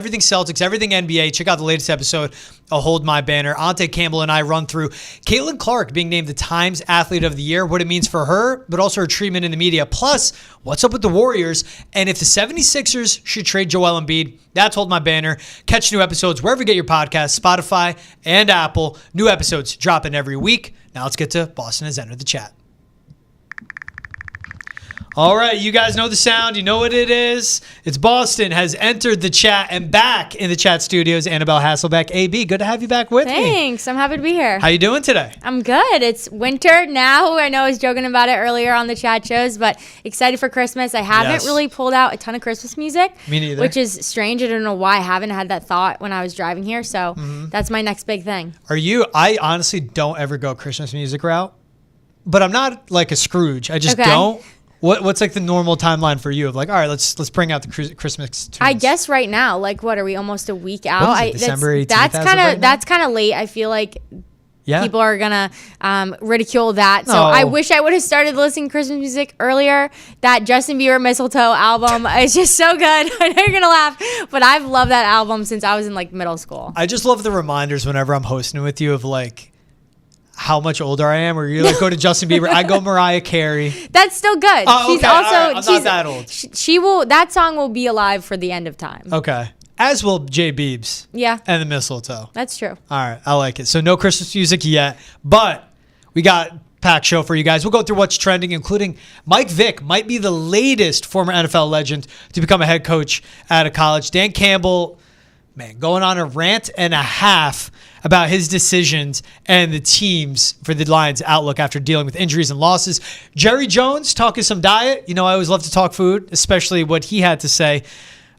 Everything Celtics, everything NBA. Check out the latest episode of Hold My Banner. Ante Campbell and I run through Caitlin Clark being named the Times Athlete of the Year, what it means for her, but also her treatment in the media. Plus, what's up with the Warriors, and if the 76ers should trade Joel Embiid. That's Hold My Banner. Catch new episodes wherever you get your podcasts, Spotify and Apple. New episodes dropping every week. Now let's get to Boston Has Entered the Chat. All right, you guys know the sound. You know what it is. It's Boston Has Entered the Chat, and back in the chat studios, Annabelle Hasselbeck. AB, good to have you back with me. Thanks. I'm happy to be here. How you doing today? I'm good. It's winter now. I know I was joking about it earlier on the chat shows, but excited for Christmas. I haven't really pulled out a ton of Christmas music. Me neither. Which is strange. I don't know why I haven't had that thought when I was driving here, so that's my next big thing. I honestly don't ever go Christmas music route, but I'm not like a Scrooge. I just don't. What's like the normal timeline for you of like, all right, let's bring out the Christmas tunes? I guess right now, like what are we almost a week out? What is it, December 18th? That's kind of late. I feel like people are gonna ridicule that. So I wish I would have started listening to Christmas music earlier. That Justin Bieber Mistletoe album is just so good. I know you're gonna laugh, but I've loved that album since I was in like middle school. I just love the reminders whenever I'm hosting with you of like how much older I am, or you like go to Justin Bieber. I go Mariah Carey. That's still good. Oh, okay. I'm not that old. She will. That song will be alive for the end of time. Okay. As will J Biebs. Yeah. And the Mistletoe. That's true. All right. I like it. So no Christmas music yet, but we got packed show for you guys. We'll go through what's trending, including Mike Vick might be the latest former NFL legend to become a head coach out of college. Dan Campbell, man, going on a rant and a half about his decisions and the teams for the Lions' outlook after dealing with injuries and losses. Jerry Jones talking some diet. You know, I always love to talk food, especially what he had to say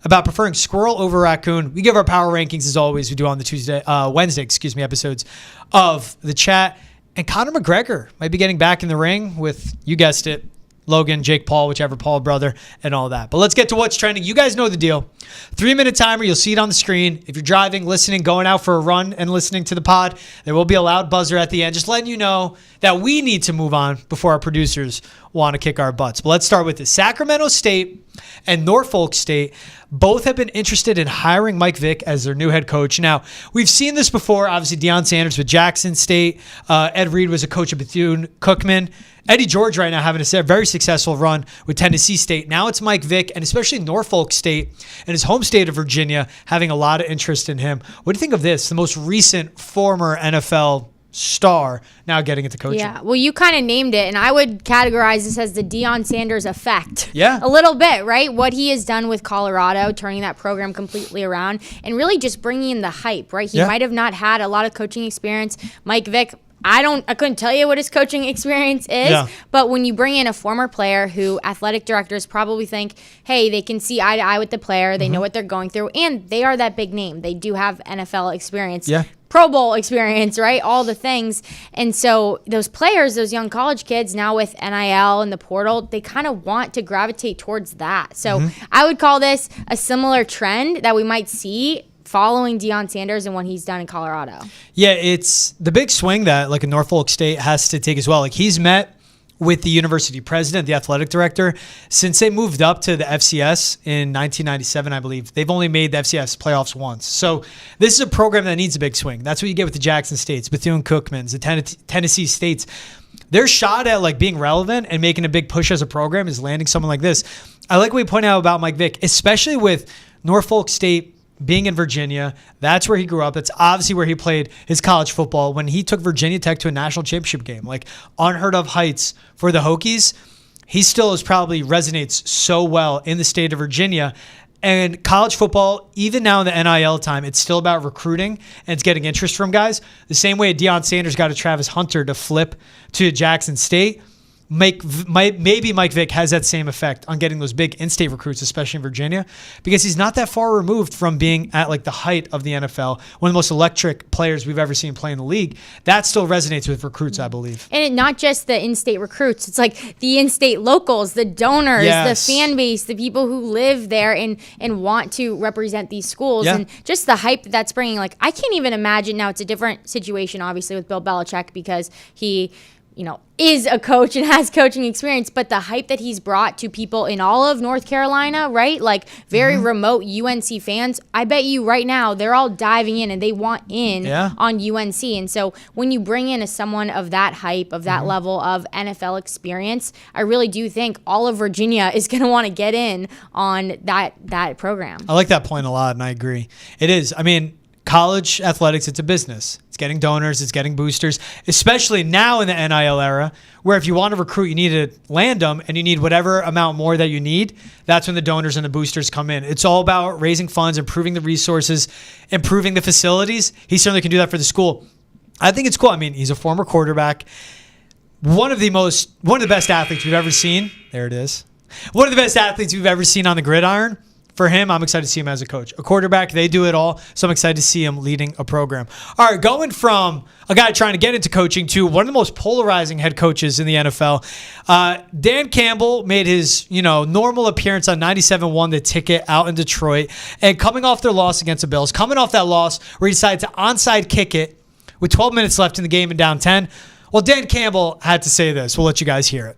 about preferring squirrel over raccoon. We give our power rankings as always. We do on the Wednesday episodes of the chat. And Conor McGregor might be getting back in the ring with, you guessed it, Logan, Jake Paul, whichever Paul brother, and all that. But let's get to what's trending. You guys know the deal. 3-minute timer. You'll see it on the screen. If you're driving, listening, going out for a run, and listening to the pod, there will be a loud buzzer at the end, just letting you know that we need to move on before our producers want to kick our butts. But let's start with this. Sacramento State and Norfolk State both have been interested in hiring Mike Vick as their new head coach. Now, we've seen this before. Obviously, Deion Sanders with Jackson State. Ed Reed was a coach at Bethune-Cookman. Eddie George right now having a very successful run with Tennessee State. Now it's Mike Vick, and especially Norfolk State and his home state of Virginia having a lot of interest in him. What do you think of this? The most recent former NFL star now getting into coaching. Yeah, well, you kind of named it, and I would categorize this as the Deion Sanders effect. Yeah. A little bit, right? What he has done with Colorado, turning that program completely around, and really just bringing in the hype, right? He might have not had a lot of coaching experience. Mike Vick, I couldn't tell you what his coaching experience is, but when you bring in a former player who athletic directors probably think, hey, they can see eye to eye with the player, they know what they're going through, and they are that big name. They do have NFL experience. Yeah. Pro Bowl experience, right? All the things. And so those players, those young college kids, now with NIL and the portal, they kind of want to gravitate towards that. So I would call this a similar trend that we might see following Deion Sanders and what he's done in Colorado. Yeah, it's the big swing that like a Norfolk State has to take as well. Like he's met with the university president, the athletic director, since they moved up to the FCS in 1997, I believe. They've only made the FCS playoffs once. So this is a program that needs a big swing. That's what you get with the Jackson States, Bethune-Cookmans, the Tennessee States. Their shot at like being relevant and making a big push as a program is landing someone like this. I like what you point out about Mike Vick, especially with Norfolk State being in Virginia. That's where he grew up. That's obviously where he played his college football when he took Virginia Tech to a national championship game. Like unheard of heights for the Hokies. He still probably resonates so well in the state of Virginia. And college football, even now in the NIL time, it's still about recruiting and it's getting interest from guys. The same way Deion Sanders got a Travis Hunter to flip to Jackson State. Maybe Mike Vick has that same effect on getting those big in-state recruits, especially in Virginia, because he's not that far removed from being at like the height of the NFL, one of the most electric players we've ever seen play in the league. That still resonates with recruits, I believe. And not just the in-state recruits. It's like the in-state locals, the donors, the fan base, the people who live there and want to represent these schools. And just the hype that's bringing. Like, I can't even imagine now. It's a different situation, obviously, with Bill Belichick because he is a coach and has coaching experience, but the hype that he's brought to people in all of North Carolina, right? Like very remote UNC fans, I bet you right now they're all diving in and they want in on UNC. And so when you bring in someone of that hype, of that level of NFL experience, I really do think all of Virginia is going to want to get in on that program. I like that point a lot, and I agree. It is. I mean, college athletics, it's a business. It's getting donors, it's getting boosters, especially now in the NIL era, where if you want to recruit, you need to land them, and you need whatever amount more that you need. That's when the donors and the boosters come in. It's all about raising funds, improving the resources, improving the facilities. He certainly can do that for the school. I think it's cool. I mean, he's a former quarterback. One of the best athletes we've ever seen. There it is. One of the best athletes we've ever seen on the gridiron. For him, I'm excited to see him as a coach. A quarterback, they do it all, so I'm excited to see him leading a program. All right, going from a guy trying to get into coaching to one of the most polarizing head coaches in the NFL. Dan Campbell made his normal appearance on 97.1 The Ticket out in Detroit, and coming off their loss against the Bills, coming off that loss where he decided to onside kick it with 12 minutes left in the game and down 10. Well, Dan Campbell had to say this. We'll let you guys hear it.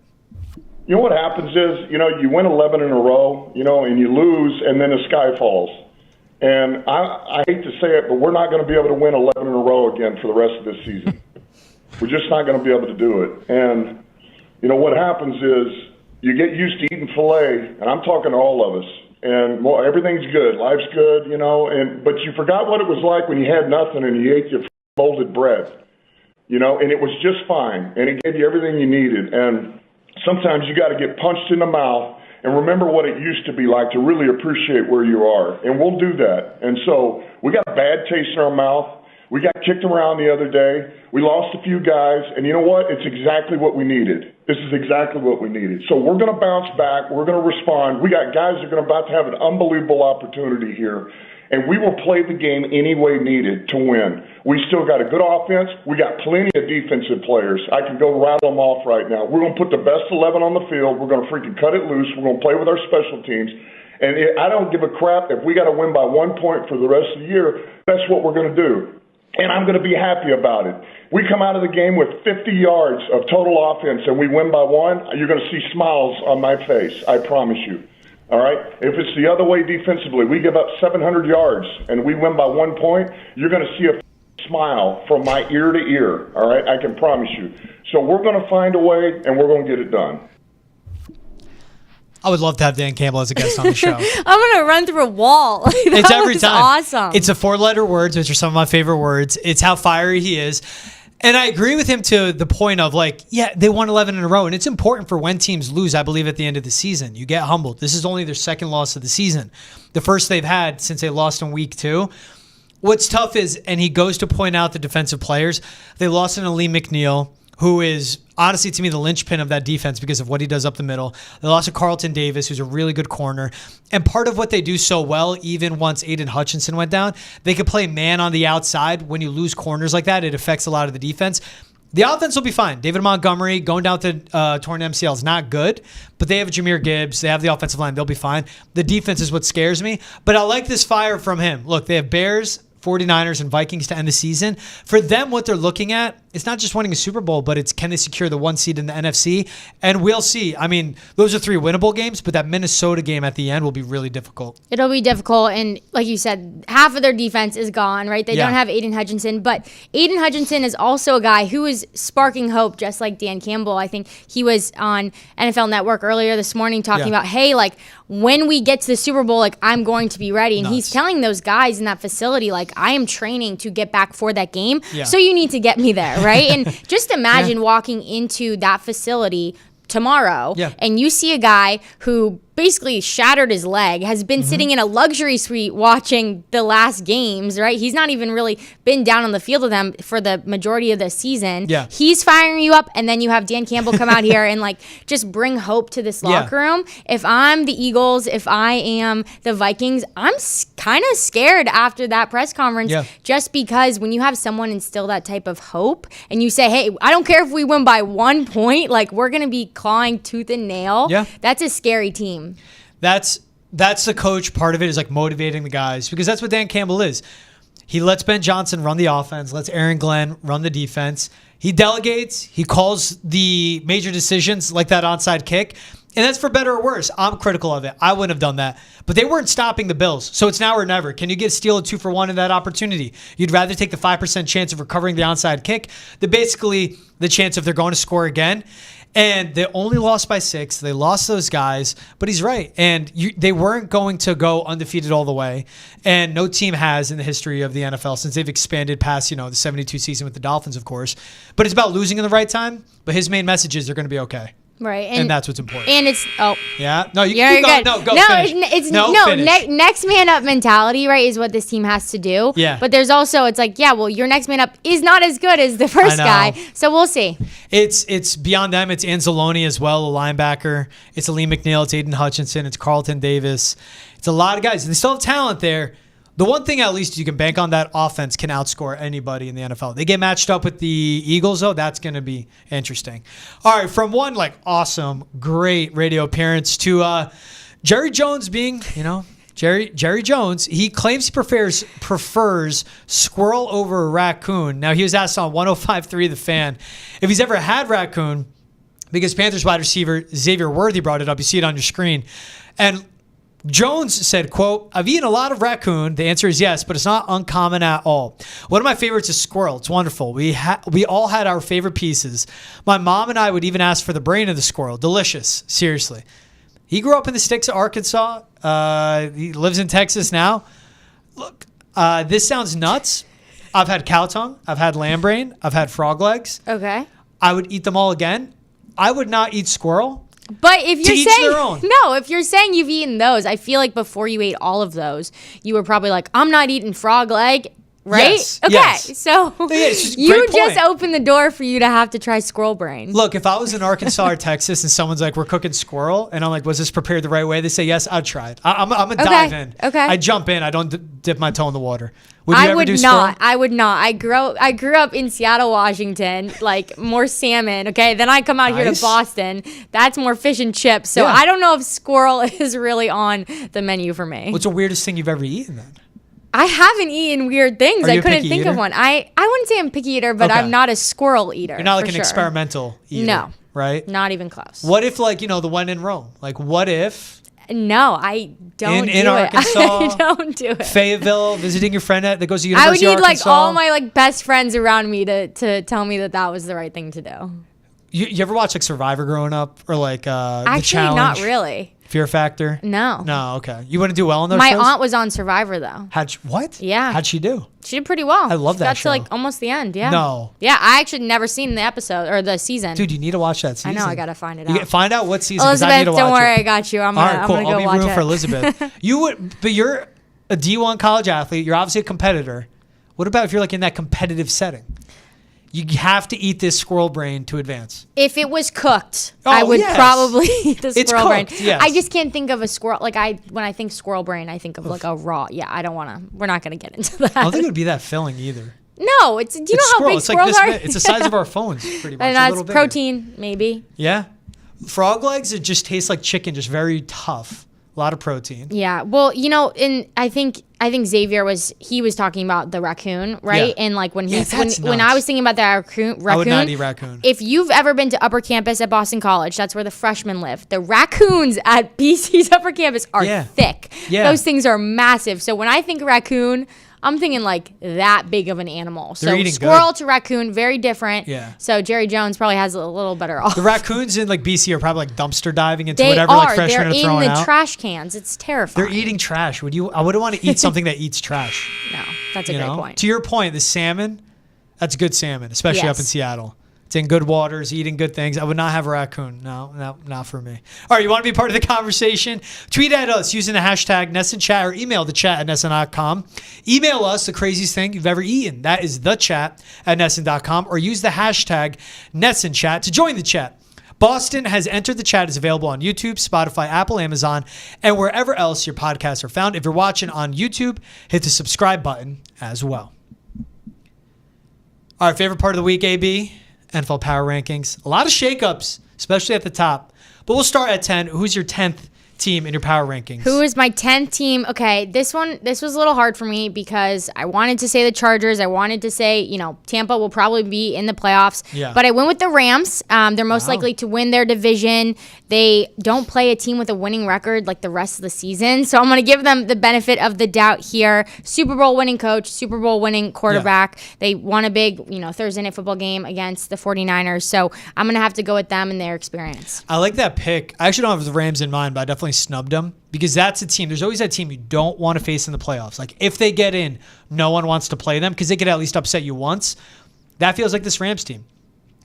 You know what happens is, you win 11 in a row, and you lose, and then the sky falls. And I hate to say it, but we're not going to be able to win 11 in a row again for the rest of this season. We're just not going to be able to do it. And, what happens is you get used to eating filet, and I'm talking to all of us, and everything's good. Life's good, but you forgot what it was like when you had nothing and you ate your molded bread, and it was just fine, and it gave you everything you needed. And sometimes you got to get punched in the mouth and remember what it used to be like to really appreciate where you are. And we'll do that. And so we got a bad taste in our mouth. We got kicked around the other day. We lost a few guys. And you know what? It's exactly what we needed. This is exactly what we needed. So we're going to bounce back. We're going to respond. We got guys that are about to have an unbelievable opportunity here. And we will play the game any way needed to win. We still got a good offense. We got plenty of defensive players. I can go rattle them off right now. We're going to put the best 11 on the field. We're going to freaking cut it loose. We're going to play with our special teams. And I don't give a crap if we got to win by 1 point for the rest of the year. That's what we're going to do. And I'm going to be happy about it. We come out of the game with 50 yards of total offense and we win by 1, you're going to see smiles on my face. I promise you. All right? If it's the other way defensively, we give up 700 yards and we win by 1 point, you're going to see a smile from my ear to ear. All right? I can promise you. So we're going to find a way and we're going to get it done. I would love to have Dan Campbell as a guest on the show. I'm going to run through a wall. It's every time. Awesome. It's a 4-letter words, which are some of my favorite words. It's how fiery he is. And I agree with him to the point of they won 11 in a row. And it's important for when teams lose, I believe, at the end of the season. You get humbled. This is only their second loss of the season. The first they've had since they lost in week 2. What's tough is, and he goes to point out the defensive players, they lost an Alim McNeill, who is honestly to me the linchpin of that defense because of what he does up the middle. They lost to Carlton Davis, who's a really good corner. And part of what they do so well, even once Aiden Hutchinson went down, they could play man on the outside. When you lose corners like that, it affects a lot of the defense. The offense will be fine. David Montgomery going down with the torn MCL is not good, but they have Jahmyr Gibbs. They have the offensive line. They'll be fine. The defense is what scares me, but I like this fire from him. Look, they have Bears, 49ers, and Vikings to end the season. For them, what they're looking at, it's not just winning a Super Bowl, but it's can they secure the 1 seed in the NFC? And we'll see. I mean, those are 3 winnable games, but that Minnesota game at the end will be really difficult. It'll be difficult. And like you said, half of their defense is gone, right? They don't have Aiden Hutchinson. But Aiden Hutchinson is also a guy who is sparking hope, just like Dan Campbell. I think he was on NFL Network earlier this morning talking about, hey, when we get to the Super Bowl, I'm going to be ready. And he's telling those guys in that facility, I am training to get back for that game. Yeah. So you need to get me there, right? And just imagine walking into that facility tomorrow and you see a guy who basically shattered his leg, has been sitting in a luxury suite watching the last games, right? He's not even really been down on the field with them for the majority of the season. Yeah. He's firing you up, and then you have Dan Campbell come out here and just bring hope to this locker room. If I'm the Eagles, if I am the Vikings, I'm kind of scared after that press conference just because when you have someone instill that type of hope and you say, hey, I don't care if we win by 1 point, we're going to be clawing tooth and nail. Yeah. That's a scary team. That's the coach part of it is motivating the guys because that's what Dan Campbell is. He lets Ben Johnson run the offense, lets Aaron Glenn run the defense. He delegates. He calls the major decisions like that onside kick. And that's for better or worse. I'm critical of it. I wouldn't have done that. But they weren't stopping the Bills. So it's now or never. Can you get a steal a 2-for-1 in that opportunity? You'd rather take the 5% chance of recovering the onside kick than basically the chance if they're going to score again. And they only lost by 6. They lost those guys, but he's right. And they weren't going to go undefeated all the way. And no team has in the history of the NFL since they've expanded past, the 72 season with the Dolphins, of course. But it's about losing in the right time. But his main message is they're going to be okay. Right. And that's what's important. And it's, yeah. No, you can keep going. No, go. Finish. Next man up mentality, right, is what this team has to do. Yeah. But there's also, it's like, yeah, well, your next man up is not as good as the first guy. So we'll see. It's beyond them. It's Anzalone as well, a linebacker. It's Alim McNeill. It's Aiden Hutchinson. It's Carlton Davis. It's a lot of guys. They still have talent there. The one thing at least you can bank on, that offense can outscore anybody in the NFL. They get matched up with the Eagles, though. That's going to be interesting. All right, from one awesome, great radio appearance to Jerry Jones being, Jerry Jones. He claims he prefers squirrel over raccoon. Now, he was asked on 105.3 The Fan if he's ever had raccoon because Panthers wide receiver Xavier Worthy brought it up. You see it on your screen. And Jones said, quote, "I've eaten a lot of raccoon. The answer is yes, but it's not uncommon at all. One of my favorites is squirrel. It's wonderful. We all had our favorite pieces. My mom and I would even ask for the brain of the squirrel. Delicious. Seriously." He grew up in the sticks of Arkansas. He lives in Texas now. Look, this sounds nuts. I've had cow tongue. I've had lamb brain. I've had frog legs. Okay. I would eat them all again. I would not eat squirrel. But if you're saying if you're saying you've eaten those, I feel like before you ate all of those, you were probably like, I'm not eating frog leg, right? Yes, okay, yes. so you just opened the door for you to have to try squirrel brain. Look, if I was in Arkansas or Texas and someone's like, "We're cooking squirrel," and I'm like, "Was this prepared the right way?" They say yes, I'd try it. I'm gonna dive in. Okay. I jump in. I don't dip my toe in the water. I would not. I grew up in Seattle, Washington, more salmon. Okay, then I come out here to Boston. That's more fish and chips. So I don't know if squirrel is really on the menu for me. What's the weirdest thing you've ever eaten then? I haven't eaten weird things. I couldn't think eater? of one. I wouldn't say I'm a picky eater, but I'm not a squirrel eater. You're not like an experimental eater. No. Right? Not even close. What if the one in Rome? What if? No, I don't in Arkansas, I don't do it. Fayetteville, visiting your friend that goes to University of Arkansas. I would need all my best friends around me to tell me that was the right thing to do. You ever watch Survivor growing up or The Actually, Challenge? not really. Fear Factor? No. No, okay. You wouldn't do well in those shows? shows? My aunt was on Survivor, though. What? Yeah. How'd she do? She did pretty well. I love that show. Got to almost the end, yeah. No. Yeah, I actually never seen the episode or the season. Dude, you need to watch that season. I know, I got to find it out. Find out what season, Elizabeth, I need to watch don't worry, it. I got you. I'm All right, cool. I'm gonna I'll go be watch rooting it. for Elizabeth. But you're a D1 college athlete. You're obviously a competitor. What about if you're in that competitive setting? You have to eat this squirrel brain to advance. If it was cooked, I would probably eat the squirrel brain. Yes. I just can't think of a squirrel. When I think squirrel brain, I think of a raw. Yeah, I don't want to. We're not going to get into that. I don't think it would be that filling either. No, do you know how big squirrels are? It's the size of our phones, pretty much. And that's protein, maybe. Yeah. Frog legs, it just tastes like chicken, just very tough. A lot of protein. Yeah. Well, I think Xavier was talking about the raccoon, right? Yeah. And when I was thinking about the raccoon, I would not eat raccoon. If you've ever been to upper campus at Boston College, that's where the freshmen live. The raccoons at BC's upper campus are thick. Yeah. Those things are massive. So when I think raccoon, I'm thinking that big of an animal. They're so squirrel to raccoon, very different. Yeah. So Jerry Jones probably has a little better off. The raccoons in BC are probably dumpster diving into they whatever are. freshmen are throwing out. They're in the trash cans. It's terrifying. They're eating trash. I wouldn't want to eat something that eats trash. No, that's a great point. To your point, the salmon, that's good salmon, especially up in Seattle. It's in good waters, eating good things. I would not have a raccoon. No, not for me. All right, you want to be part of the conversation? Tweet at us using the hashtag NesonChat or email the chat at Nesson.com. Email us the craziest thing you've ever eaten. That is the chat at Nesson.com, or use the hashtag NesonChat to join the chat. Boston has entered the chat. Is available on YouTube, Spotify, Apple, Amazon, and wherever else your podcasts are found. If you're watching on YouTube, hit the subscribe button as well. All right, favorite part of the week, AB? NFL Power Rankings. A lot of shakeups, especially at the top. But we'll start at 10. Who's your 10th team in your power rankings. Who is my 10th team? Okay, this was a little hard for me because I wanted to say the Chargers. I wanted to say, Tampa will probably be in the playoffs. Yeah. But I went with the Rams. They're most likely to win their division. They don't play a team with a winning record like the rest of the season. So I'm going to give them the benefit of the doubt here. Super Bowl winning coach, Super Bowl winning quarterback. Yeah. They won a big, Thursday night football game against the 49ers. So I'm going to have to go with them and their experience. I like that pick. I actually don't have the Rams in mind, but I definitely snubbed them because that's a team. There's always that team you don't want to face in the playoffs. Like if they get in, no one wants to play them because they could at least upset you once. That feels like this Rams team.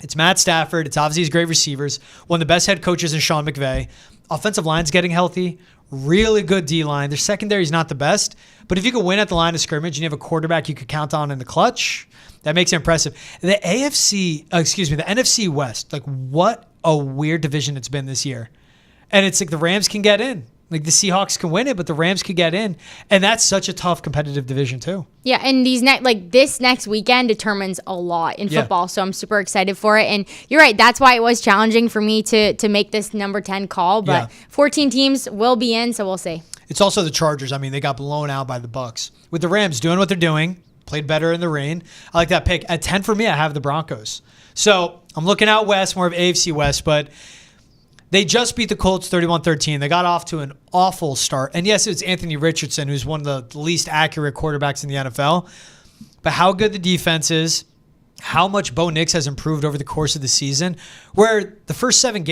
It's Matt Stafford. It's obviously his great receivers. One of the best head coaches in Sean McVay. Offensive line's getting healthy. Really good D-line. Their secondary is not the best, but if you can win at the line of scrimmage and you have a quarterback you could count on in the clutch, that makes it impressive. The NFC West, like what a weird division it's been this year. And it's like the Rams can get in. Like the Seahawks can win it, but the Rams could get in. And that's such a tough competitive division too. Yeah, and this next weekend determines a lot in football, so I'm super excited for it. And you're right, that's why it was challenging for me to make this number 10 call, but 14 teams will be in, so we'll see. It's also the Chargers. I mean, they got blown out by the Bucs. With the Rams doing what they're doing, played better in the rain. I like that pick. At 10 for me, I have the Broncos. So I'm looking out west, more of AFC West, but they just beat the Colts 31-13. They got off to an awful start. And yes, it's Anthony Richardson, who's one of the least accurate quarterbacks in the NFL. But how good the defense is, how much Bo Nix has improved over the course of the season, where the first 7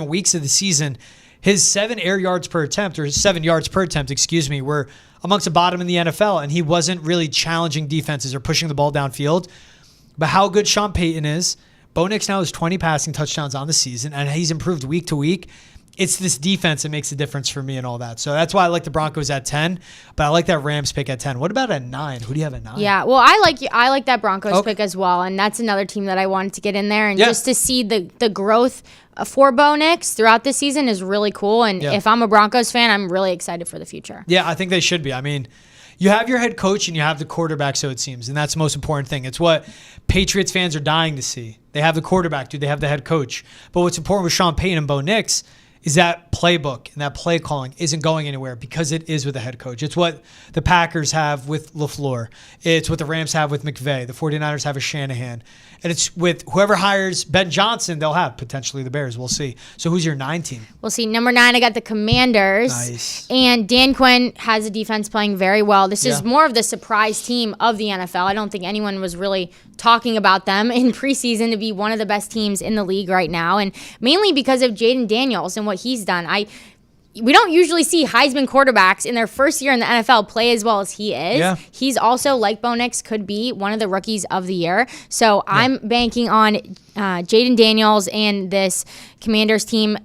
weeks of the season, his 7 yards per attempt, were amongst the bottom in the NFL, and he wasn't really challenging defenses or pushing the ball downfield. But how good Sean Payton is, Bo Nix now has 20 passing touchdowns on the season, and he's improved week to week. It's this defense that makes the difference for me and all that. So that's why I like the Broncos at 10, but I like that Rams pick at 10. What about at 9? Who do you have at 9? Yeah, well, I like that Broncos pick as well, and that's another team that I wanted to get in there. And just to see the growth for Bo Nix throughout this season is really cool. And if I'm a Broncos fan, I'm really excited for the future. Yeah, I think they should be. I mean, you have your head coach and you have the quarterback, so it seems, and that's the most important thing. It's what Patriots fans are dying to see. They have the quarterback, dude. They have the head coach. But what's important with Sean Payton and Bo Nix is that playbook and that play calling isn't going anywhere because it is with the head coach. It's what the Packers have with LaFleur. It's what the Rams have with McVay. The 49ers have a Shanahan. And it's with whoever hires Ben Johnson, they'll have potentially the Bears. We'll see. So who's your 9 team? We'll see. Number 9, I got the Commanders. Nice. And Dan Quinn has a defense playing very well. This is more of the surprise team of the NFL. I don't think anyone was really talking about them in preseason to be one of the best teams in the league right now. And mainly because of Jaden Daniels and what he's done. We don't usually see Heisman quarterbacks in their first year in the NFL play as well as he is. Yeah. He's also, like Bo Nix, could be one of the rookies of the year. So I'm banking on Jaden Daniels and this Commanders team.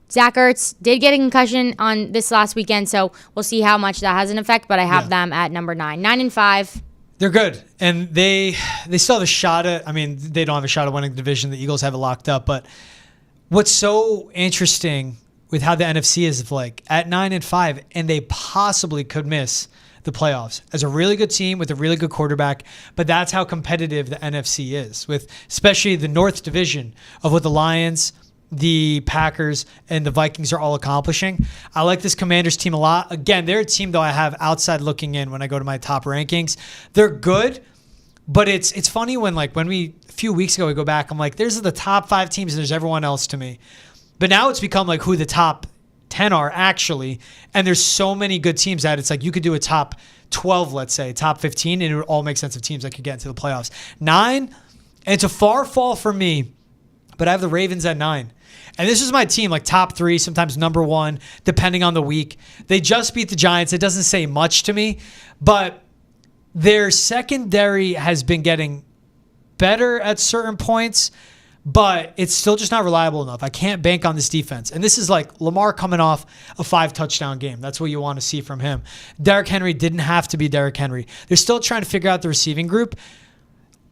Zach Ertz did get a concussion on this last weekend, so we'll see how much that has an effect, but I have them at number 9. 9-5. They're good, and they still have a shot at, they don't have a shot at winning the division. The Eagles have it locked up, but what's so interesting with how the NFC is like at 9-5, and they possibly could miss the playoffs as a really good team with a really good quarterback. But that's how competitive the NFC is, with especially the North Division of what the Lions, the Packers, and the Vikings are all accomplishing. I like this Commanders team a lot. Again, they're a team though I have outside looking in when I go to my top rankings. They're good, but it's funny when a few weeks ago we go back, I'm like, there's the top 5 teams and there's everyone else to me. But now it's become like who the top 10 are actually. And there's so many good teams that it's like you could do a top 12, let's say, top 15, and it would all make sense of teams that could get into the playoffs. 9, and it's a far fall for me, but I have the Ravens at 9. And this is my team, like top 3, sometimes number 1, depending on the week. They just beat the Giants. It doesn't say much to me, but their secondary has been getting better at certain points, but it's still just not reliable enough. I can't bank on this defense. And this is like Lamar coming off a 5-touchdown game. That's what you want to see from him. Derrick Henry didn't have to be Derrick Henry. They're still trying to figure out the receiving group.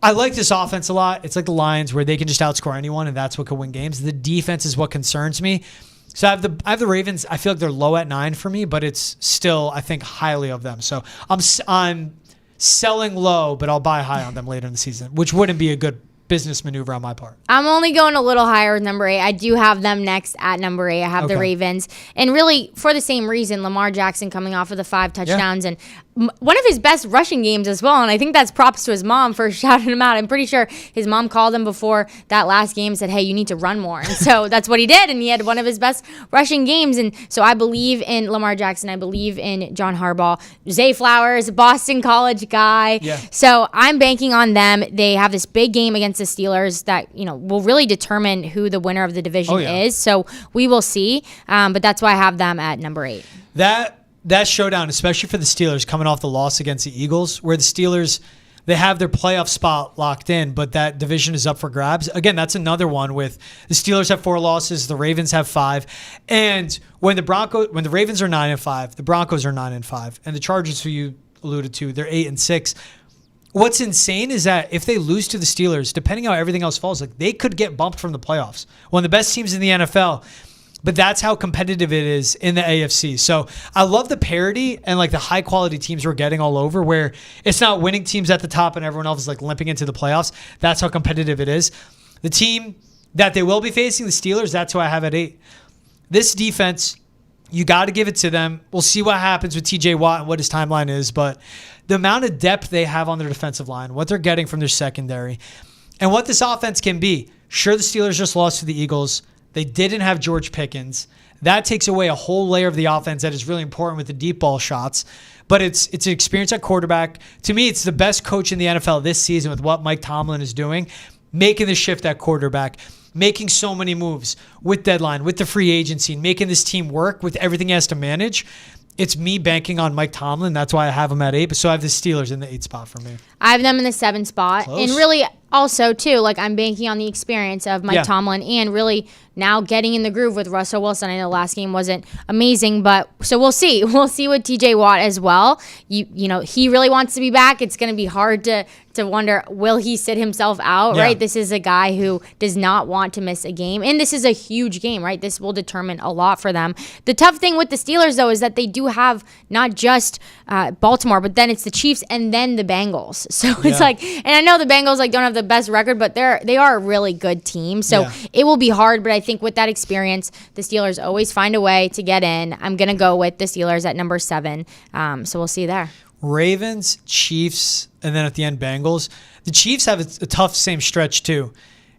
I like this offense a lot. It's like the Lions where they can just outscore anyone, and that's what could win games. The defense is what concerns me. So I have the Ravens. I feel like they're low at 9 for me, but it's still, I think, highly of them. So I'm selling low, but I'll buy high on them later in the season, which wouldn't be a good business maneuver on my part. I'm only going a little higher with number 8. I do have them next at number 8. I have the Ravens. And really, for the same reason, Lamar Jackson coming off of the 5 touchdowns and one of his best rushing games as well. And I think that's props to his mom for shouting him out. I'm pretty sure his mom called him before that last game and said, hey, you need to run more. And so that's what he did. And he had one of his best rushing games. And so I believe in Lamar Jackson. I believe in John Harbaugh. Zay Flowers, Boston College guy. Yeah. So I'm banking on them. They have this big game against the Steelers that, will really determine who the winner of the division is. So we will see. But that's why I have them at number 8. That showdown, especially for the Steelers, coming off the loss against the Eagles, where the Steelers, they have their playoff spot locked in, but that division is up for grabs. Again, that's another one with the Steelers have 4 losses, the Ravens have 5, and when the Ravens are 9-5, the Broncos are 9-5, and the Chargers, who you alluded to, they're 8-6. What's insane is that if they lose to the Steelers, depending on how everything else falls, like they could get bumped from the playoffs. One of the best teams in the NFL. But that's how competitive it is in the AFC. So I love the parity and like the high quality teams we're getting all over, where it's not winning teams at the top and everyone else is like limping into the playoffs. That's how competitive it is. The team that they will be facing, the Steelers, that's who I have at 8. This defense, you got to give it to them. We'll see what happens with TJ Watt and what his timeline is, but the amount of depth they have on their defensive line, what they're getting from their secondary, and what this offense can be. Sure, the Steelers just lost to the Eagles. They didn't have George Pickens. That takes away a whole layer of the offense that is really important with the deep ball shots. But it's an experience at quarterback. To me, it's the best coach in the NFL this season with what Mike Tomlin is doing, making the shift at quarterback, making so many moves with deadline, with the free agency, making this team work with everything he has to manage. It's me banking on Mike Tomlin. That's why I have him at 8. But so I have the Steelers in the 8 spot for me. I have them in the 7 spot. Close. And really also, too, like I'm banking on the experience of Mike Tomlin and really now getting in the groove with Russell Wilson. I know the last game wasn't amazing, but so we'll see. We'll see with TJ Watt as well. He really wants to be back. It's going to be hard to wonder, will he sit himself out, right? This is a guy who does not want to miss a game. And this is a huge game, right? This will determine a lot for them. The tough thing with the Steelers, though, is that they do have not just Baltimore, but then it's the Chiefs and then the Bengals. So it's and I know the Bengals don't have the best record, but they are a really good team. So it will be hard, but I think with that experience, the Steelers always find a way to get in. I'm going to go with the Steelers at number 7. So we'll see there. Ravens, Chiefs, and then at the end, Bengals. The Chiefs have a tough same stretch, too.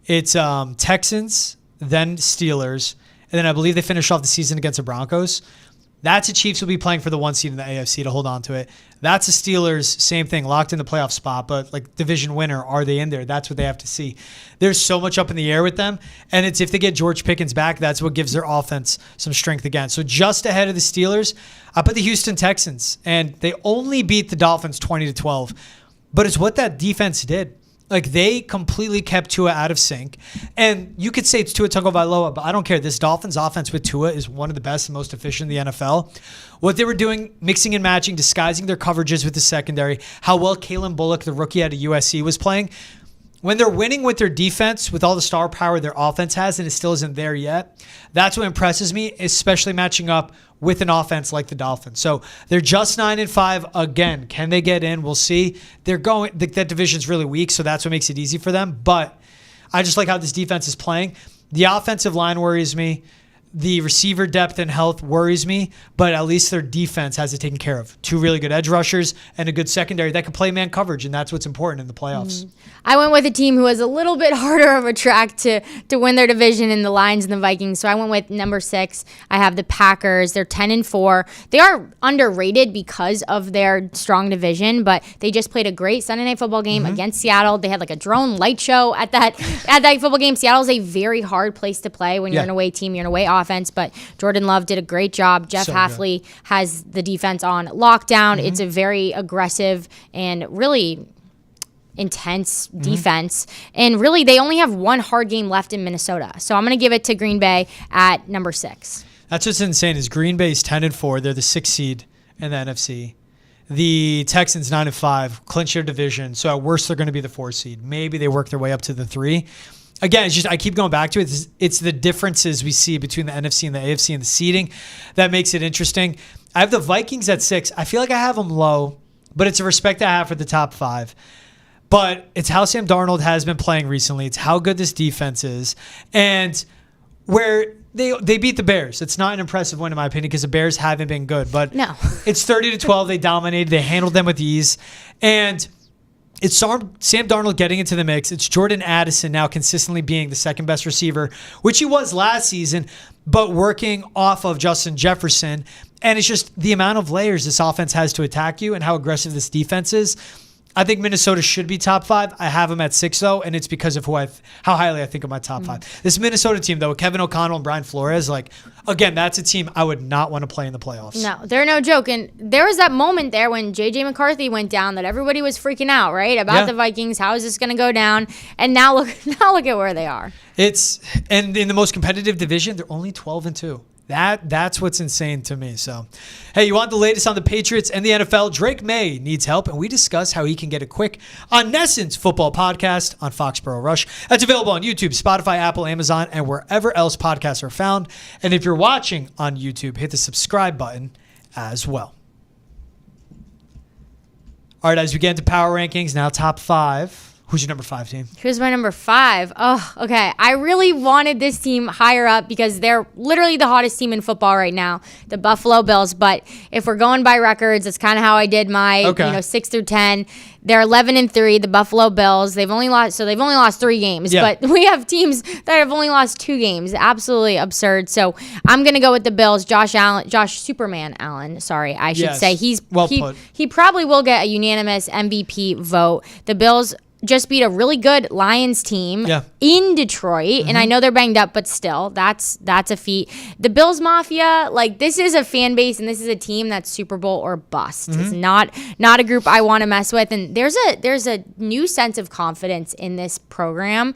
It's Texans, then Steelers, and then I believe they finish off the season against the Broncos. That's the Chiefs will be playing for the 1 seed in the AFC to hold on to it. That's the Steelers, same thing, locked in the playoff spot, but like division winner, are they in there? That's what they have to see. There's so much up in the air with them, and it's if they get George Pickens back, that's what gives their offense some strength again. So just ahead of the Steelers, I put the Houston Texans, and they only beat the Dolphins 20-12, but it's what that defense did. Like, they completely kept Tua out of sync. And you could say it's Tua Tagovailoa, but I don't care. This Dolphins offense with Tua is one of the best and most efficient in the NFL. What they were doing, mixing and matching, disguising their coverages with the secondary, how well Kalen Bullock, the rookie out of USC, was playing. When they're winning with their defense, with all the star power their offense has, and it still isn't there yet, that's what impresses me, especially matching up with an offense like the Dolphins. So they're just 9-5 again. Can they get in? We'll see. That division's really weak, so that's what makes it easy for them. But I just like how this defense is playing. The offensive line worries me. The receiver depth and health worries me, but at least their defense has it taken care of. 2 really good edge rushers and a good secondary that can play man coverage, and that's what's important in the playoffs. I went with a team who was a little bit harder of a track to win their division in the Lions and the Vikings, so I went with number 6. I have the Packers. They're 10-4. They are underrated because of their strong division, but they just played a great Sunday Night Football game against Seattle. They had like a drone light show at that football game. Seattle's a very hard place to play when you're an away team, you're an away offense, but Jordan Love did a great job. Jeff Hafley has the defense on lockdown. It's a very aggressive and really intense defense. And really, they only have one hard game left in Minnesota. So I'm going to give it to Green Bay at number 6. That's what's insane is Green Bay's 10-4. They're the 6th seed in the NFC. The Texans 9-5, clinch their division. So at worst, they're going to be the 4th seed. Maybe they work their way up to the 3. Again, it's just I keep going back to it. It's the differences we see between the NFC and the AFC and the seeding that makes it interesting. I have the Vikings at 6. I feel like I have them low, but it's a respect I have for the top 5. But it's how Sam Darnold has been playing recently. It's how good this defense is. And where they beat the Bears. It's not an impressive win, in my opinion, because the Bears haven't been good. But no. It's 30-12. They dominated. They handled them with ease. And it's Sam Darnold getting into the mix. It's Jordan Addison now consistently being the second best receiver, which he was last season, but working off of Justin Jefferson. And it's just the amount of layers this offense has to attack you and how aggressive this defense is. I think Minnesota should be top 5. I have them at 6, though, and it's because of how highly I think of my top 5. This Minnesota team, though, with Kevin O'Connell and Brian Flores, again, that's a team I would not want to play in the playoffs. No, they're no joke. And there was that moment there when J.J. McCarthy went down that everybody was freaking out, right, about the Vikings. How is this going to go down? And now look at where they are. And in the most competitive division, they're only 12-2. That's what's insane to me. So, hey, you want the latest on the Patriots and the NFL? Drake May needs help, and we discuss how he can get it quick on Nesson's football podcast on Foxborough Rush. That's available on YouTube, Spotify, Apple, Amazon, and wherever else podcasts are found. And if you're watching on YouTube, hit the subscribe button as well. All right, as we get into power rankings, now top 5. Who's your number 5 team? Here's my number 5. Oh, okay. I really wanted this team higher up because they're literally the hottest team in football right now, the Buffalo Bills. But if we're going by records, that's kind of how I did my 6 through 10. They're 11-3, the Buffalo Bills. They've only lost 3 games. Yeah. But we have teams that have only lost 2 games. Absolutely absurd. So I'm gonna go with the Bills. Josh Superman Allen. Sorry, I should say he probably will get a unanimous MVP vote. The Bills just beat a really good Lions team in Detroit, and I know they're banged up, but still, that's a feat. The Bills Mafia, this is a fan base, and this is a team that's Super Bowl or bust. It's not a group I want to mess with, and there's a new sense of confidence in this program.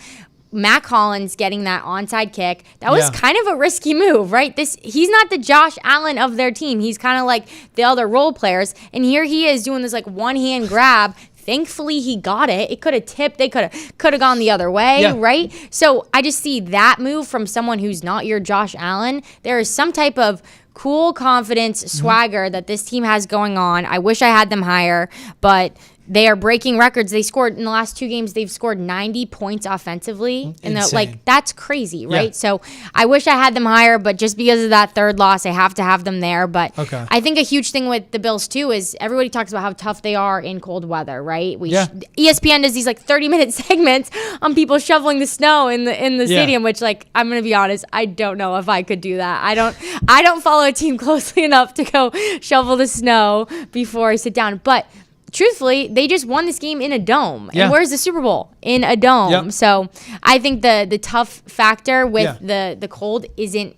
Mac Hollins getting that onside kick, that was kind of a risky move, right? He's not the Josh Allen of their team. He's kind of like the other role players, and here he is doing this one-hand grab. Thankfully, he got it. It could have tipped. They could have gone the other way, right? So I just see that move from someone who's not your Josh Allen. There is some type of cool confidence, swagger that this team has going on. I wish I had them higher, but they are breaking records. They scored in the last 2 games. They've scored 90 points offensively, and that's crazy, right? Yeah. So I wish I had them higher, but just because of that third loss, I have to have them there. But I think a huge thing with the Bills too is everybody talks about how tough they are in cold weather, right? ESPN does these 30-minute segments on people shoveling the snow in the stadium, which I'm gonna be honest, I don't know if I could do that. I don't follow a team closely enough to go shovel the snow before I sit down, but truthfully, they just won this game in a dome. And where's the Super Bowl? In a dome. Yep. So I think the tough factor with the cold isn't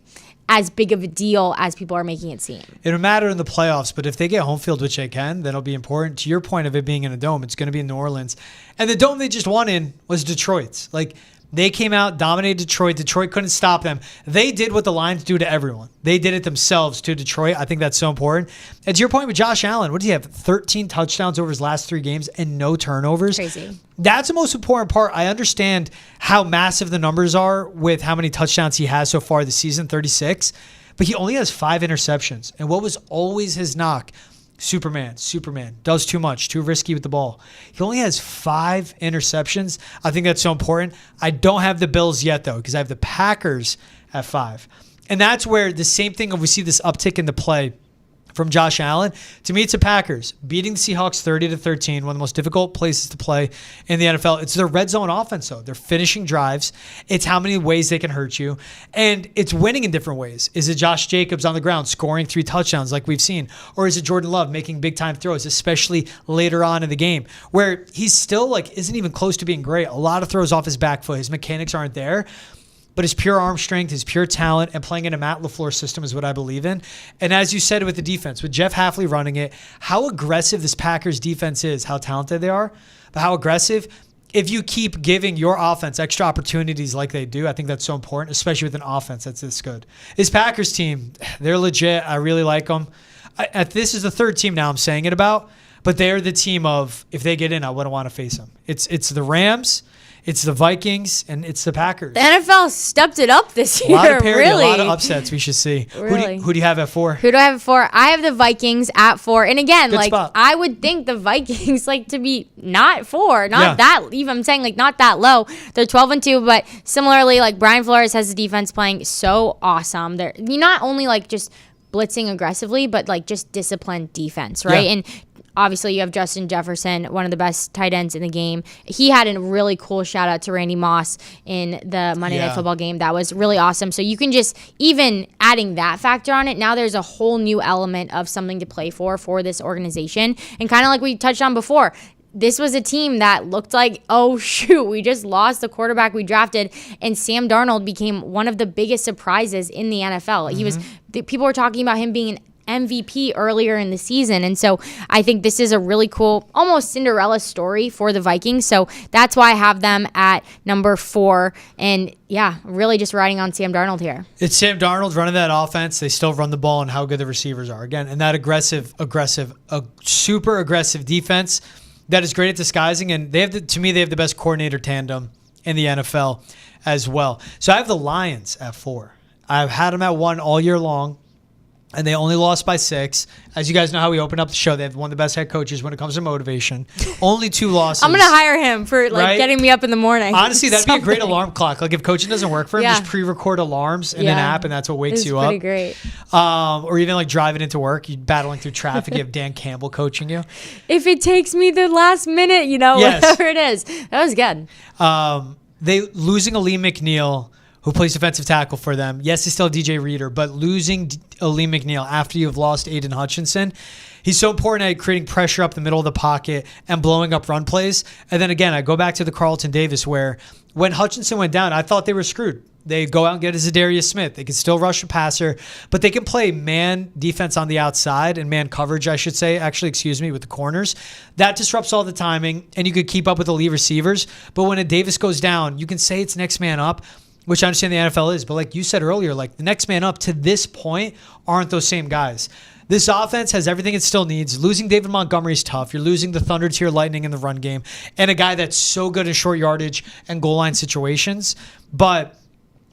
as big of a deal as people are making it seem. It'll matter in the playoffs, but if they get home field, which they can, then it'll be important. To your point of it being in a dome, it's going to be in New Orleans. And the dome they just won in was Detroit's. They came out, dominated Detroit. Detroit couldn't stop them. They did what the Lions do to everyone. They did it themselves to Detroit. I think that's so important. And to your point with Josh Allen, what does he have? 13 touchdowns over his last 3 games and no turnovers. Crazy. That's the most important part. I understand how massive the numbers are with how many touchdowns he has so far this season, 36. But he only has 5 interceptions. And what was always his knock? Superman, does too much, too risky with the ball. He only has 5 interceptions. I think that's so important. I don't have the Bills yet, though, because I have the Packers at 5. And that's where the same thing, if we see this uptick in the play from Josh Allen, to me, it's the Packers beating the Seahawks 30-13, one of the most difficult places to play in the NFL. It's their red zone offense, though. They're finishing drives. It's how many ways they can hurt you. And it's winning in different ways. Is it Josh Jacobs on the ground scoring 3 touchdowns like we've seen? Or is it Jordan Love making big-time throws, especially later on in the game, where he's still isn't even close to being great. A lot of throws off his back foot. His mechanics aren't there. But his pure arm strength, his pure talent, and playing in a Matt LaFleur system is what I believe in. And as you said with the defense, with Jeff Hafley running it, how aggressive this Packers defense is, how talented they are, but how aggressive. If you keep giving your offense extra opportunities like they do, I think that's so important, especially with an offense that's this good. This Packers team, they're legit. I really like them. This is the 3rd team now I'm saying it about, but they're the team of, if they get in, I wouldn't want to face them. It's the Rams, It's the Vikings and it's the Packers. The NFL stepped it up this year. A lot of parity, really. a lot of upsets we should see. Really. Who do you have at 4? Who do I have at 4? I have the Vikings at 4. And again, Good like spot. I would think the Vikings like to be not 4, not that even. I'm saying like not that low. They're 12-2, but similarly, like Brian Flores has the defense playing so awesome. They're not only like just blitzing aggressively, but like just disciplined defense, right? Yeah. And obviously, you have Justin Jefferson, one of the best tight ends in the game. He had a really cool shout out to Randy Moss in the Monday Night Football game. That was really awesome. So you can just, even adding that factor on it, now there's a whole new element of something to play for this organization. And kind of like we touched on before, this was a team that looked like, oh, shoot, we just lost the quarterback we drafted, and Sam Darnold became one of the biggest surprises in the NFL. He was, people were talking about him being an MVP earlier in the season. And so I think this is a really cool, almost Cinderella story for the Vikings. So that's why I have them at number 4. And yeah, really just riding on Sam Darnold here. It's Sam Darnold running that offense. They still run the ball and how good the receivers are. Again, and that super aggressive defense that is great at disguising. And they have to me, they have the best coordinator tandem in the NFL as well. So I have the Lions at 4. I've had them at 1 all year long. And they only lost by 6. As you guys know how we open up the show, they have one of the best head coaches when it comes to motivation. Only 2 losses. I'm going to hire him for getting me up in the morning. Honestly, that'd be a great alarm clock. Like if coaching doesn't work for him, just pre-record alarms in an app, and that's what wakes you up. Pretty great. Or even like driving into work, you battling through traffic, you have Dan Campbell coaching you. If it takes me the last minute, whatever it is. That was good. They losing Alim McNeill, who plays defensive tackle for them. Yes, he's still DJ Reader, but losing Alim McNeill after you've lost Aiden Hutchinson, he's so important at creating pressure up the middle of the pocket and blowing up run plays. And then again, I go back to the Carlton Davis where when Hutchinson went down, I thought they were screwed. They go out and get a Zadarius Smith. They can still rush a passer, but they can play man defense on the outside and man coverage, I should say, with the corners. That disrupts all the timing, and you could keep up with the lead receivers. But when a Davis goes down, you can say it's next man up, which I understand the NFL is, but like you said earlier, like the next man up to this point aren't those same guys. This offense has everything it still needs. Losing David Montgomery is tough. You're losing the Thunder Tier Lightning in the run game and a guy that's so good in short yardage and goal line situations. But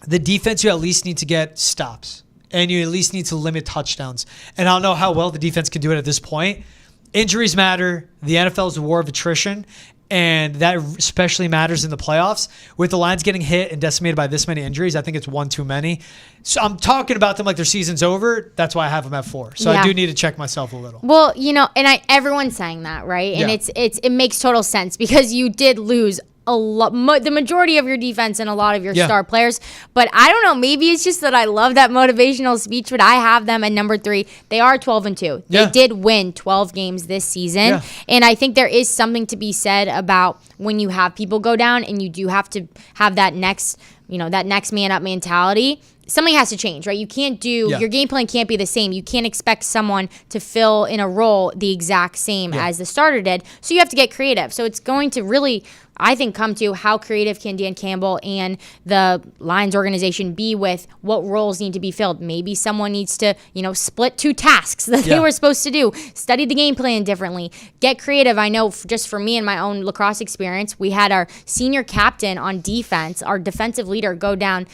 the defense, you at least need to get stops and you at least need to limit touchdowns. And I don't know how well the defense can do it at this point. Injuries matter. The NFL is a war of attrition. And that especially matters in the playoffs. With the Lions getting hit and decimated by this many injuries, I think it's one too many. So I'm talking about them like their season's over. That's why I have them at 4. So I do need to check myself a little. Well, and everyone's saying that, right? And it makes total sense because you did lose the majority of your defense and a lot of your star players. But I don't know, maybe it's just that I love that motivational speech, but I have them at number 3. They are 12-2. They did win 12 games this season. And I think there is something to be said about when you have people go down and you do have to have that next man up mentality. Something has to change, right? You can't your game plan can't be the same. You can't expect someone to fill in a role the exact same as the starter did. So you have to get creative. So it's going to really, I think, come to how creative can Dan Campbell and the Lions organization be with what roles need to be filled. Maybe someone needs to, split 2 tasks that they were supposed to do, study the game plan differently, get creative. I know just for me and my own lacrosse experience, we had our senior captain on defense, our defensive leader, go down